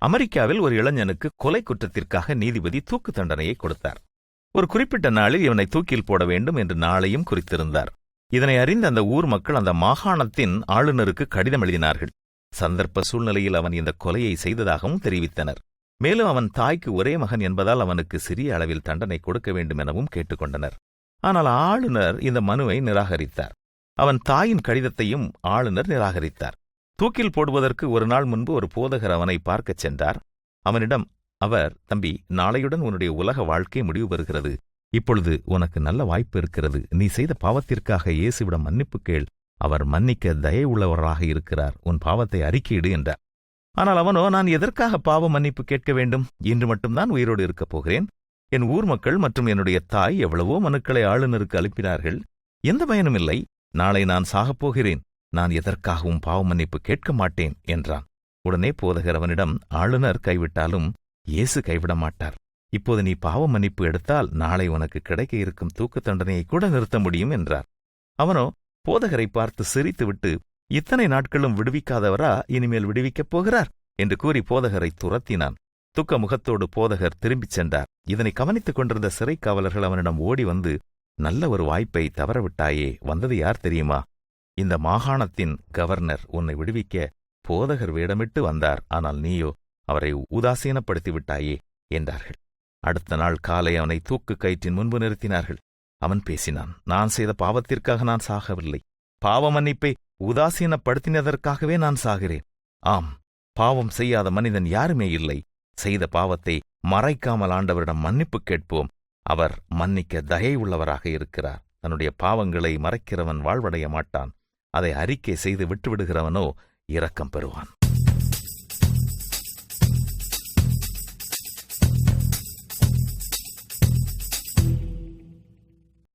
அமெரிக்காவில் ஒரு இளைஞனுக்கு கொலை குற்றத்திற்காக நீதிபதி தூக்கு தண்டனையை கொடுத்தார். ஒரு குறிப்பிட்ட நாளில் இவனை தூக்கில் போட வேண்டும் என்று நாளையும் குறித்திருந்தார். இதனை அறிந்த அந்த ஊர் மக்கள் அந்த மாகாணத்தின் ஆளுநருக்கு கடிதம் எழுதினார்கள். சந்தர்ப்ப சூழ்நிலையில் அவன் இந்த கொலையை செய்ததாகவும் தெரிவித்தனர். மேலும் அவன் தாய்க்கு ஒரே மகன் என்பதால் அவனுக்கு சிறிய அளவில் தண்டனை கொடுக்க வேண்டும் எனவும் கேட்டுக்கொண்டனர். ஆனால் ஆளுநர் இந்த மனுவை நிராகரித்தார். அவன் தாயின் கடிதத்தையும் ஆளுநர் நிராகரித்தார். தூக்கில் போடுவதற்கு ஒரு நாள் முன்பு ஒரு போதகர் அவனை பார்க்கச் சென்றார். அவனிடம் அவர், தம்பி, நாளையுடன் உன்னுடைய உலக வாழ்க்கை முடிவு பெறுகிறது. இப்பொழுது உனக்கு நல்ல வாய்ப்பு இருக்கிறது. நீ செய்த பாவத்திற்காக இயேசுவிடம் மன்னிப்பு கேள். அவர் மன்னிக்க தயை உள்ளவராக இருக்கிறார். உன் பாவத்தை அறிக்கையிடு என்றார். ஆனால் அவனோ, நான் எதற்காக பாவ மன்னிப்பு கேட்க வேண்டும்? இன்று மட்டும்தான் உயிரோடு இருக்கப் போகிறேன். என் ஊர் மக்கள் மற்றும் என்னுடைய தாய் எவ்வளவோ மனுக்களை ஆளுநருக்கு அனுப்பினார்கள். எந்த பயனும் இல்லை. நாளை நான் சாகப்போகிறேன். நான் எதற்காகவும் பாவ மன்னிப்பு கேட்க மாட்டேன் என்றான். உடனே போதகர் அவனிடம், ஆளுநர் கைவிட்டாலும் இயேசு கைவிட மாட்டார். இப்போது நீ பாவ மன்னிப்பு எடுத்தால் நாளை உனக்கு கிடைக்க இருக்கும் தூக்கு தண்டனையை கூட நிறுத்த முடியும் என்றார். அவனோ போதகரை பார்த்து சிரித்துவிட்டு, இத்தனை நாட்களும் விடுவிக்காதவரா இனிமேல் விடுவிக்கப் போகிறார் என்று கூறி போதகரை துரத்தினான். துக்க முகத்தோடு போதகர் திரும்பிச் சென்றார். இதனை கவனித்துக் கொண்டிருந்த சிறை காவலர்கள் அவனிடம் ஓடி வந்து, நல்ல ஒரு வாய்ப்பை தவறவிட்டாயே, வந்தது யார் தெரியுமா? இந்த மாகாணத்தின் கவர்னர் உன்னை விடுவிக்க போதகர் வேடமிட்டு வந்தார். ஆனால் நீயோ அவரை உதாசீனப்படுத்தி விட்டாயே என்றார்கள். அடுத்த நாள் காலை அவனை தூக்கு கயிற்றின் முன்பு நிறுத்தினார்கள். அவன் பேசினான். நான் செய்த பாவத்திற்காக நான் சாகவில்லை. பாவ மன்னிப்பை உதாசீனப்படுத்தினதற்காகவே நான் சாகிறேன். ஆம், பாவம் செய்யாத மனிதன் யாருமே இல்லை. செய்த பாவத்தை மறைக்காமல் ஆண்டவரிடம் மன்னிப்பு கேட்போம். அவர் மன்னிக்க தயை உள்ளவராக இருக்கிறார். தன்னுடைய பாவங்களை மறைக்கிறவன் வாழ்வடைய மாட்டான். அதை அறிக்கை செய்து விட்டுவிடுகிறவனோ இரக்கம் பெறுவான்.